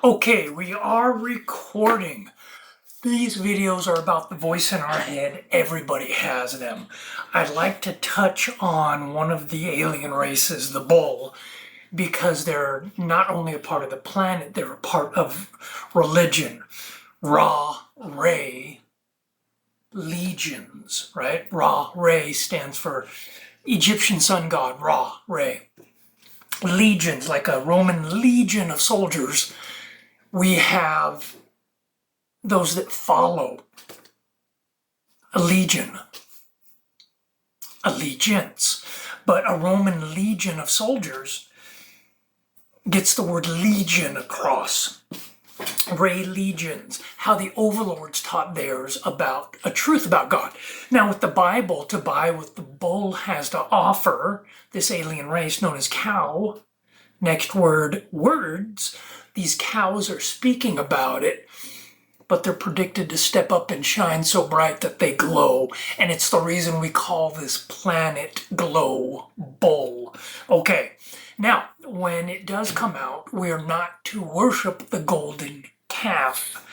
Okay, we are recording. These videos are about the voice in our head. Everybody has them. I'd like to touch on one of the alien races, the bull, because they're not only a part of the planet, they're a part of religion. Ra, Re, legions, right? Ra, Re stands for Egyptian sun god, Ra, Re. Legions, like a Roman legion of soldiers. We have those that follow a legion, allegiance. But a Roman legion of soldiers gets the word legion across. Ray legions, how the overlords taught theirs about a truth about God. Now with the Bible, to buy what the bull has to offer, this alien race known as cow, next word, words, these cows are speaking about it, but they're predicted to step up and shine so bright that they glow. And it's the reason we call this planet Glow Bull. Okay, now, when it does come out, we are not to worship the golden calf.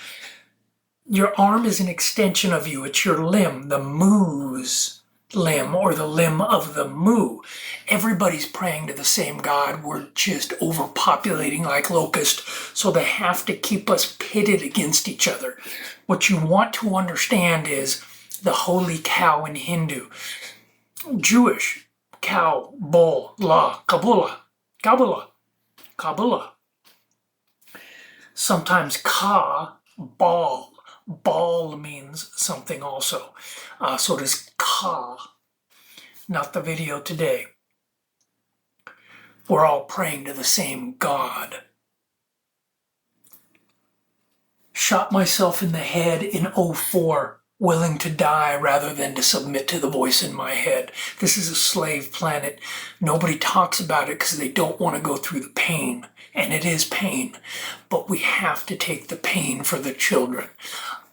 Your arm is an extension of you. It's your limb, the moo's limb, or the limb of the moo. Everybody's praying to the same God. We're just overpopulating like locusts, so they have to keep us pitted against each other. What you want to understand is the holy cow in Hindu. Jewish, cow, bull, la, Kabbalah, Kabbalah, Kabbalah. Sometimes ka, ball. Ball means something also. So does ka. Not the video today. We're all praying to the same God. Shot myself in the head in '04, willing to die rather than to submit to the voice in my head. This is a slave planet. Nobody talks about it because they don't want to go through the pain. And it is pain. But we have to take the pain for the children.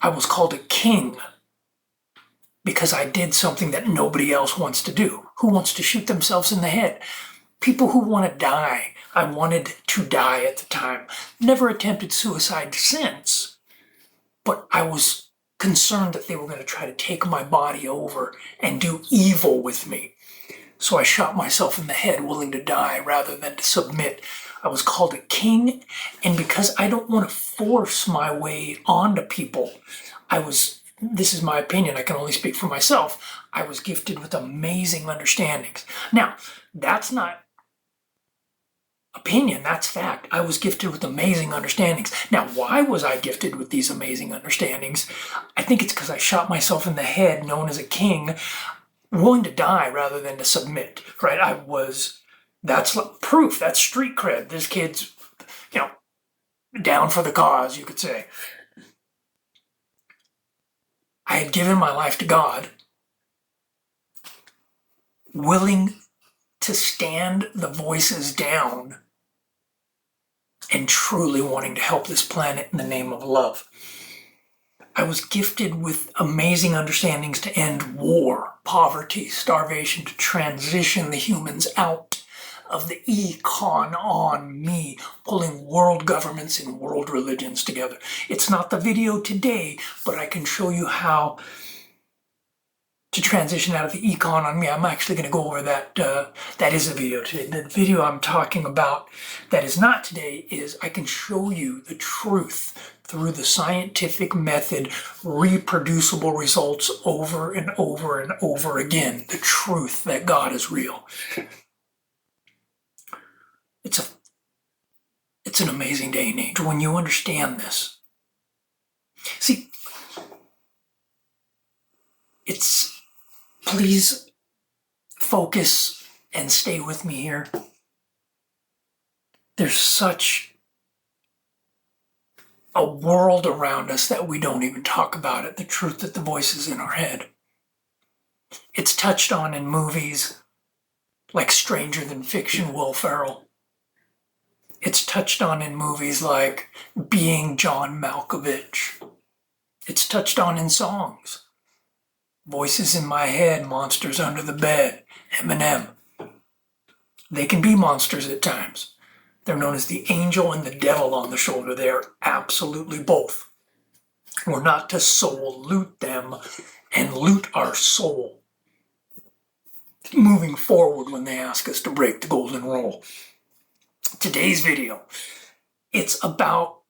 I was called a king because I did something that nobody else wants to do. Who wants to shoot themselves in the head? People who want to die. I wanted to die at the time. Never attempted suicide since, but I was concerned that they were going to try to take my body over and do evil with me. So I shot myself in the head, willing to die rather than to submit. I was called a king, and because I don't want to force my way onto people, this is my opinion, I can only speak for myself, I was gifted with amazing understandings. Now, that's not opinion, that's fact. I was gifted with amazing understandings. Now, why was I gifted with these amazing understandings? I think it's because I shot myself in the head, known as a king, willing to die rather than to submit, right? That's proof, that's street cred. This kid's, down for the cause, you could say. I had given my life to God, willing to stand the voices down and truly wanting to help this planet in the name of love. I was gifted with amazing understandings to end war, poverty, starvation, to transition the humans out of the Econ on me, pulling world governments and world religions together. It's not the video today, but I can show you how to transition out of the Econ on me. I'm actually going to go over that. That is a video today. The video I'm talking about that is not today is I can show you the truth through the scientific method, reproducible results over and over and over again. The truth that God is real. It's an amazing day and age when you understand this. See, please focus and stay with me here. There's such a world around us that we don't even talk about it, the truth that the voice is in our head. It's touched on in movies like Stranger Than Fiction, Will Ferrell. It's touched on in movies like Being John Malkovich. It's touched on in songs. Voices in My Head, Monsters Under the Bed, Eminem. They can be monsters at times. They're known as the angel and the devil on the shoulder. They're absolutely both. We're not to soul loot them and loot our soul moving forward when they ask us to break the golden rule. Today's video, it's about,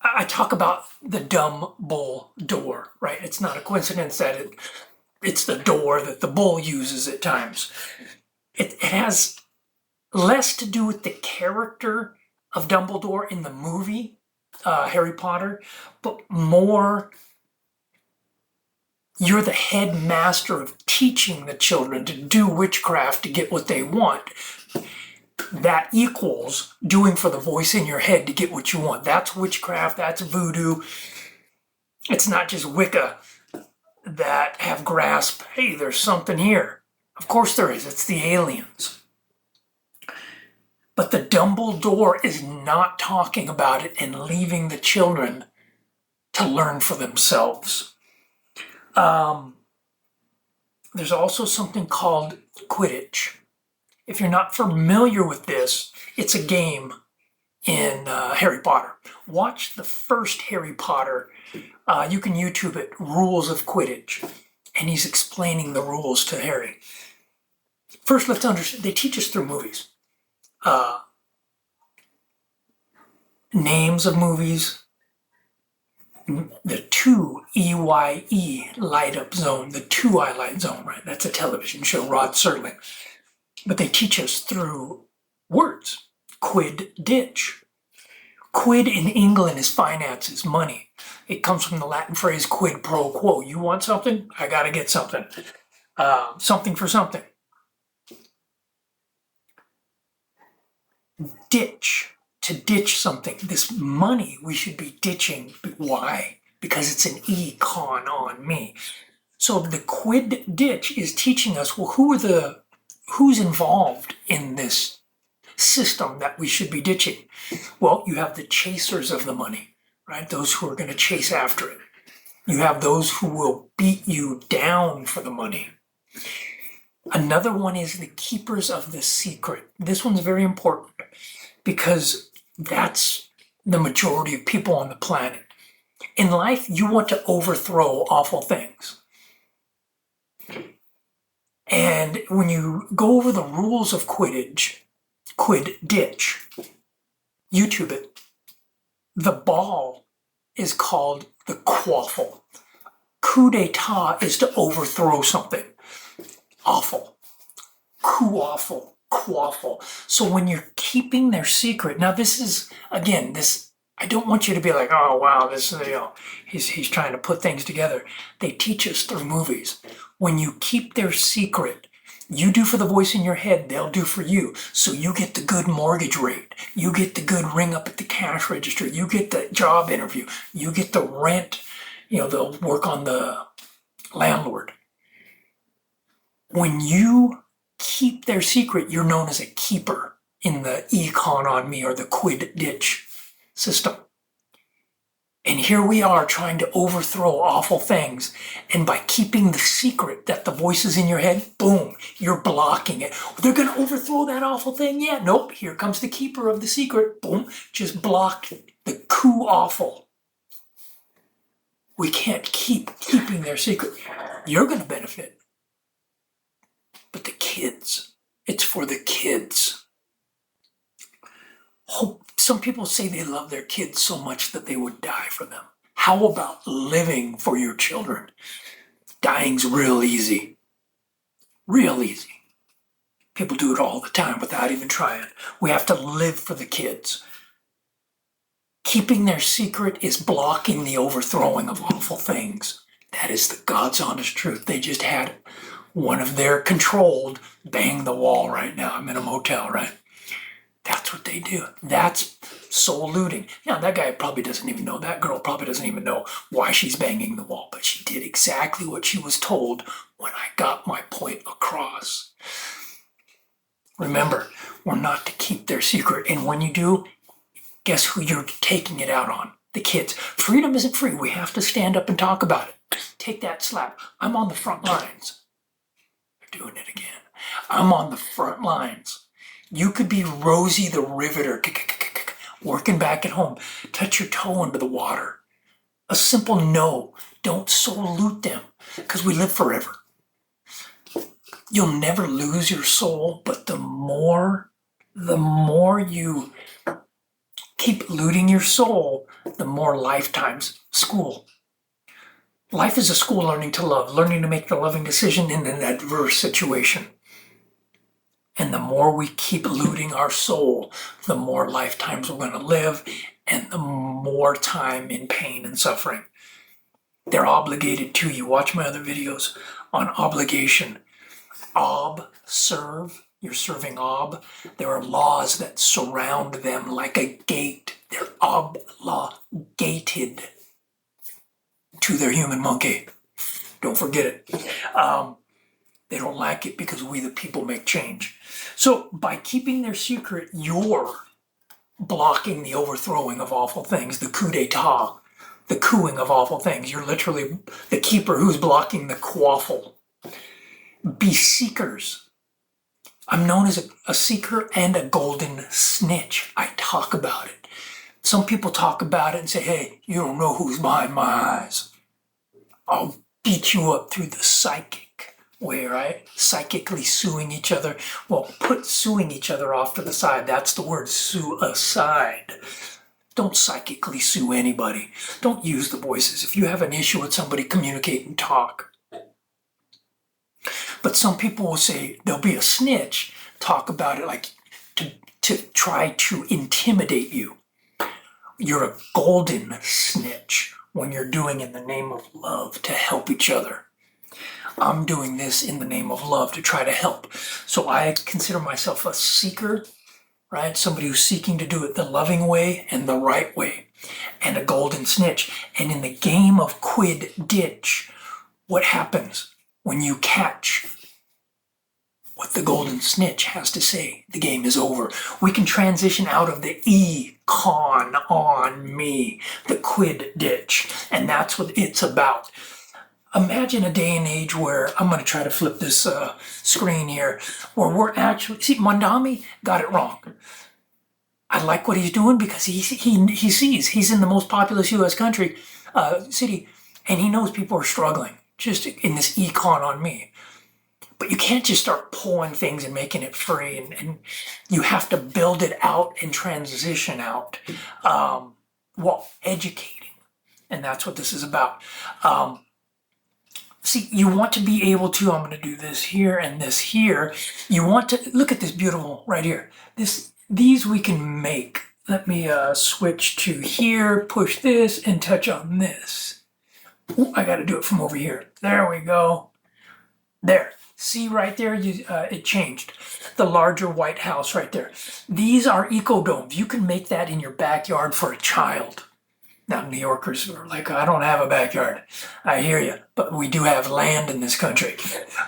I talk about the dumb bull door, right? It's not a coincidence that it's the door that the bull uses at times. It has less to do with the character of Dumbledore in the movie, Harry Potter, but more, you're the headmaster of teaching the children to do witchcraft to get what they want. That equals doing for the voice in your head to get what you want. That's witchcraft, that's voodoo. It's not just Wicca that have grasped, hey, there's something here. Of course there is, it's the aliens. But the Dumbledore is not talking about it and leaving the children to learn for themselves. There's also something called Quidditch. If you're not familiar with this, it's a game in Harry Potter. Watch the first Harry Potter. You can YouTube it, Rules of Quidditch. And he's explaining the rules to Harry. First, let's understand, they teach us through movies. Names of movies. The 2 EYE light up zone, the 2-eye light zone, right? That's a television show, Rod Serling. But they teach us through words. Quid ditch. Quid in England is finances, money. It comes from the Latin phrase quid pro quo. You want something? I gotta get something. Something for something. Ditch. To ditch something. This money we should be ditching. Why? Because it's an econ on me. So the quid ditch is teaching us, well, who's involved in this system that we should be ditching? Well, you have the chasers of the money, right? Those who are going to chase after it. You have those who will beat you down for the money. Another one is the keepers of the secret. This one's very important because that's the majority of people on the planet. In life, you want to overthrow awful things. And when you go over the rules of Quidditch, YouTube it, the ball is called the quaffle. Coup d'etat is to overthrow something. Awful. Coup-awful. Quaffle. So when you're keeping their secret, now this is, again, I don't want you to be like, oh wow, this is, he's trying to put things together. They teach us through movies. When you keep their secret, you do for the voice in your head, they'll do for you. So you get the good mortgage rate. You get the good ring up at the cash register. You get the job interview. You get the rent. They'll work on the landlord. When you keep their secret, you're known as a keeper in the econ on me or the Quidditch system. And here we are trying to overthrow awful things. And by keeping the secret that the voice is in your head, boom, you're blocking it. They're going to overthrow that awful thing? Yeah, nope. Here comes the keeper of the secret. Boom, just blocked the coup awful. We can't keep keeping their secret. You're going to benefit. But the kids, it's for the kids. Some people say they love their kids so much that they would die for them. How about living for your children? Dying's real easy. Real easy. People do it all the time without even trying. We have to live for the kids. Keeping their secret is blocking the overthrowing of awful things. That is the God's honest truth. They just had one of their controlled bang the wall right now. I'm in a motel, right? That's what they do. That's soul looting. Now, that guy probably doesn't even know. That girl probably doesn't even know why she's banging the wall. But she did exactly what she was told when I got my point across. Remember, we're not to keep their secret. And when you do, guess who you're taking it out on? The kids. Freedom isn't free. We have to stand up and talk about it. Take that slap. I'm on the front lines. They're doing it again. I'm on the front lines. You could be Rosie the Riveter, working back at home. Touch your toe under the water. A simple no. Don't salute them, because we live forever. You'll never lose your soul, but the more you keep looting your soul, the more lifetimes school. Life is a school learning to love, learning to make the loving decision in an adverse situation. And the more we keep looting our soul, the more lifetimes we're going to live and the more time in pain and suffering. They're obligated to you. Watch my other videos on obligation. Serve. You're serving There are laws that surround them like a gate. They're obligated to their human monkey. Don't forget it. They don't like it because we the people make change. So by keeping their secret, you're blocking the overthrowing of awful things, the coup d'etat, the cooing of awful things. You're literally the keeper who's blocking the quaffle. Be seekers. I'm known as a seeker and a golden snitch. I talk about it. Some people talk about it and say, hey, you don't know who's behind my eyes. I'll beat you up through the psychic way, right? Psychically suing each other. Well, put suing each other off to the side. That's the word, suicide. Don't psychically sue anybody. Don't use the voices. If you have an issue with somebody, communicate and talk. But some people will say, there'll be a snitch, talk about it like to try to intimidate you. You're a golden snitch when you're doing in the name of love to help each other. I'm doing this in the name of love to try to help. So I consider myself a seeker, right? Somebody who's seeking to do it the loving way and the right way, and a golden snitch. And in the game of Quidditch, what happens when you catch what the golden snitch has to say? The game is over. We can transition out of the Econ on me, the Quidditch, and that's what it's about. Imagine a day and age where, I'm going to try to flip this screen here, where we're actually, see, Mondami got it wrong. I like what he's doing because he sees he's in the most populous U.S. country, city, and he knows people are struggling just in this Econ on me. But you can't just start pulling things and making it free, and you have to build it out and transition out while educating. And that's what this is about. See, you want to be able to, I'm going to do this here and this here. You want to, look at this beautiful right here. These we can make. Let me switch to here, push this, and touch on this. Ooh, I got to do it from over here. There we go. There. See right there, it changed. The larger White House right there. These are ecodomes. You can make that in your backyard for a child. Now, New Yorkers are like, I don't have a backyard. I hear you, but we do have land in this country.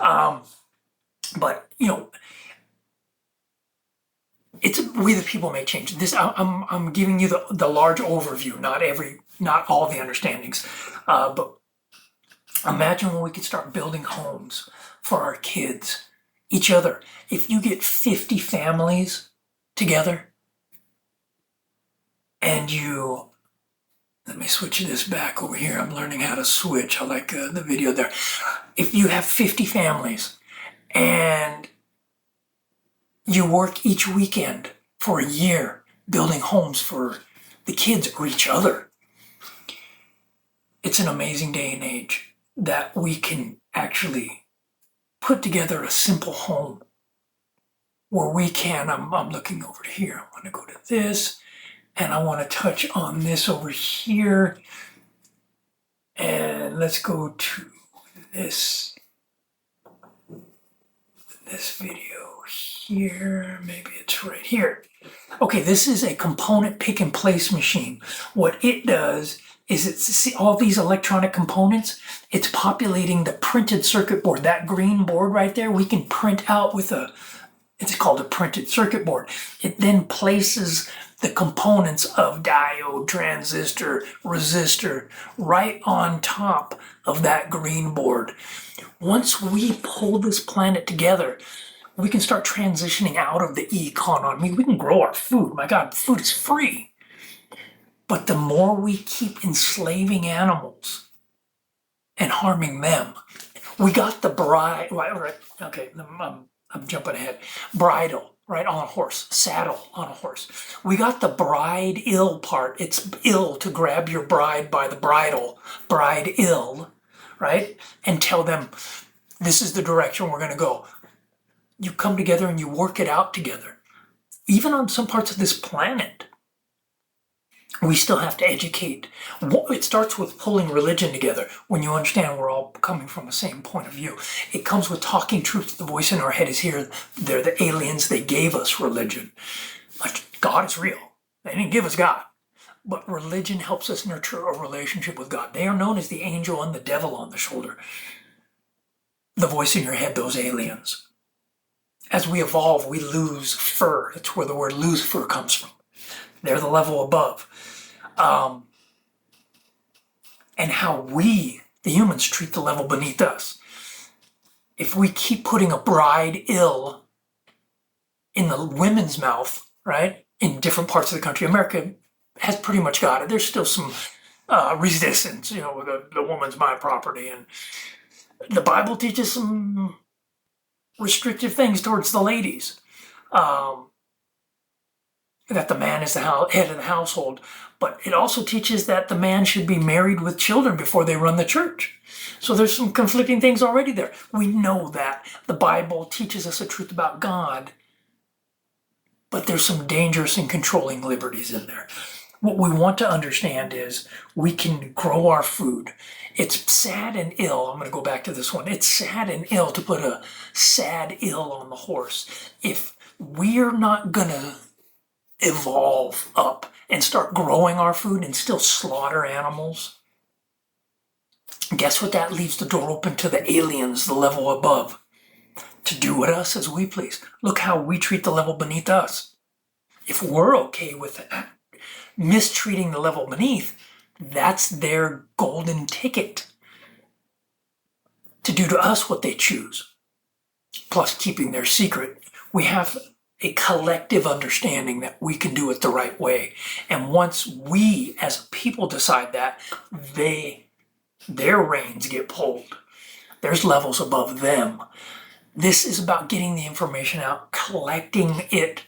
But, you know, it's we the people may change. This I'm giving you the large overview, not all the understandings. But imagine when we could start building homes for our kids, each other. If you get 50 families together and you, let me switch this back over here. I'm learning how to switch. I like the video there. If you have 50 families and you work each weekend for a year building homes for the kids or each other, it's an amazing day and age that we can actually put together a simple home where we can, I'm looking over to here. I want to go to this and I want to touch on this over here. And let's go to this video here. Maybe it's right here. Okay, this is a component pick and place machine. What it does is see all these electronic components, it's populating the printed circuit board. That green board right there, we can print out with it's called a printed circuit board. It then places the components of diode, transistor, resistor right on top of that green board. Once we pull this planet together, We can start transitioning out of the economy. We can grow our food. My God, food is free. But the more we keep enslaving animals and harming them, we got the bride, right, okay, I'm jumping ahead. Bridle, right, on a horse, saddle on a horse. We got the bride ill part. It's ill to grab your bride by the bridle, bride ill, right, and tell them, this is the direction we're going to go. You come together and you work it out together. Even on some parts of this planet, we still have to educate. It starts with pulling religion together when you understand we're all coming from the same point of view. It comes with talking truth. The voice in our head is here. They're the aliens. They gave us religion. But God is real. They didn't give us God. But religion helps us nurture a relationship with God. They are known as the angel and the devil on the shoulder. The voice in your head, those aliens. As we evolve, we lose fur. That's where the word lose fur comes from. They're the level above. And how we, the humans, treat the level beneath us. If we keep putting a bride ill in the women's mouth, right, in different parts of the country, America has pretty much got it. There's still some resistance, the woman's my property. And the Bible teaches some restrictive things towards the ladies. That the man is the head of the household, but it also teaches that the man should be married with children before they run the church. So there's some conflicting things already there. We know that the Bible teaches us the truth about God, but there's some dangerous and controlling liberties in there. What we want to understand is we can grow our food. It's sad and ill. I'm going to go back to this one. It's sad and ill to put a sad ill on the horse. If we're not going to evolve up and start growing our food and still slaughter animals, guess what? That leaves the door open to the aliens, the level above, to do with us as we please. Look how we treat the level beneath us. If we're okay with mistreating the level beneath, that's their golden ticket to do to us what they choose, plus keeping their secret. We have a collective understanding that we can do it the right way. And once we as people decide that, their reins get pulled. There's levels above them. This is about getting the information out, collecting it,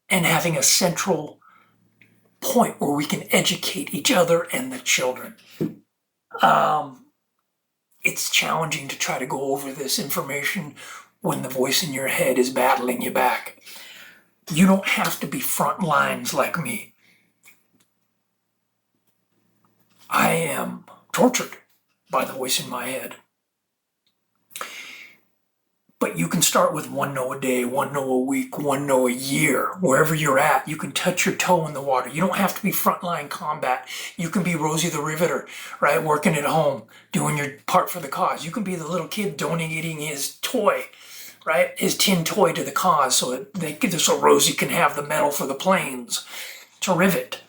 and having a central point where we can educate each other and the children. It's challenging to try to go over this information when the voice in your head is battling you back. You don't have to be front lines like me. I am tortured by the voice in my head. But you can start with 1 no a day, 1 no a week, 1 no a year. Wherever you're at, you can touch your toe in the water. You don't have to be frontline combat. You can be Rosie the Riveter, right? Working at home, doing your part for the cause. You can be the little kid donating his toy, right? His tin toy to the cause so Rosie can have the medal for the planes to rivet.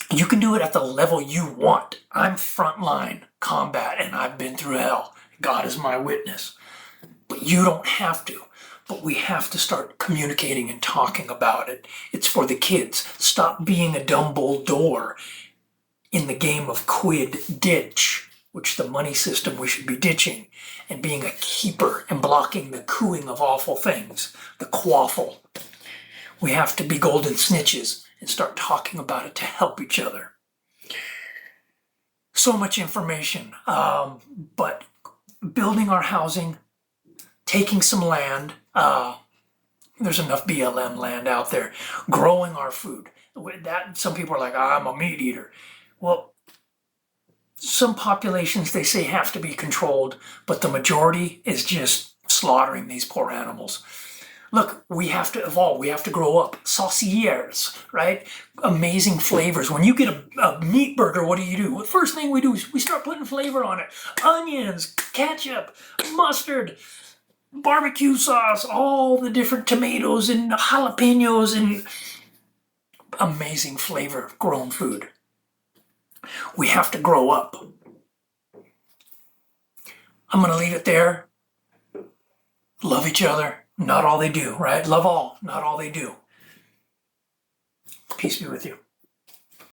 You can do it at the level you want. I'm frontline combat and I've been through hell. God is my witness. But you don't have to. But we have to start communicating and talking about it. It's for the kids. Stop being a dumb bulldor in the game of quid ditch, which the money system we should be ditching, and being a keeper and blocking the cooing of awful things, the quaffle. We have to be golden snitches and start talking about it to help each other. So much information, but building our housing, taking some land, there's enough BLM land out there, growing our food. That some people are like, I'm a meat eater. Well, some populations, they say, have to be controlled, but the majority is just slaughtering these poor animals. Look, we have to evolve. We have to grow up. Sauciers, right? Amazing flavors. When you get a meat burger, what do? The first thing we do is we start putting flavor on it. Onions, ketchup, mustard, barbecue sauce, all the different tomatoes and jalapenos and amazing flavor grown food. We have to grow up. I'm going to leave it there. love each other, not all they do, right? Love all, not all they do. Peace be with you.